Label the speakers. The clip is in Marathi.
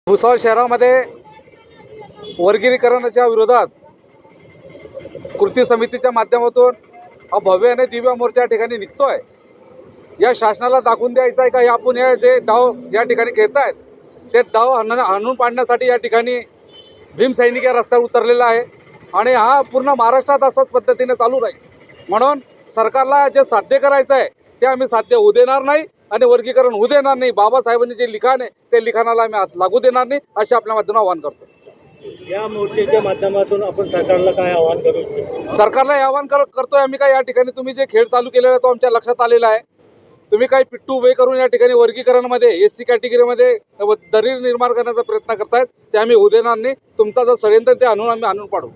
Speaker 1: भुसावळ शहरामध्ये वर्गीकरणाच्या विरोधात कृती समितीच्या माध्यमातून हा भव्य आणि दिव्य मोर्चा या ठिकाणी निघतोय। या शासनाला दाखवून द्यायचं आहे का आपण हे जे डाव या ठिकाणी खेळत आहेत ते डाव हाणून पाडण्यासाठी या ठिकाणी भीमसैनिक या रस्त्यावर उतरलेला आहे आणि हा पूर्ण महाराष्ट्रात असाच पद्धतीने चालू राहील। म्हणून सरकारला जे साध्य करायचं आहे ते आम्ही साध्य होऊ देणार नाही आणि वर्गीकरण होऊ देणार नाही। बाबासाहेबांनी जे लिखाण आहे ते लिखाणाला आम्ही हात लागू देणार नाही असे आपल्या माध्यमातून आवाहन करतो।
Speaker 2: या मोर्चाच्या माध्यमातून आपण सरकारला काय आवाहन करू इच्छितो? सरकारला
Speaker 1: आवाहन करतोय आम्ही काय या ठिकाणी तुम्ही जे खेळ चालू केलेला आहे तो आमच्या लक्षात आलेला आहे। तुम्ही काही पिट्टू उभे करून या ठिकाणी वर्गीकरणमध्ये एससी कॅटेगरीमध्ये दरी निर्माण करण्याचा प्रयत्न करतायत ते आम्ही होऊ देणार नाही। तुमचा जर षडयंत्र ते आणून पाडू।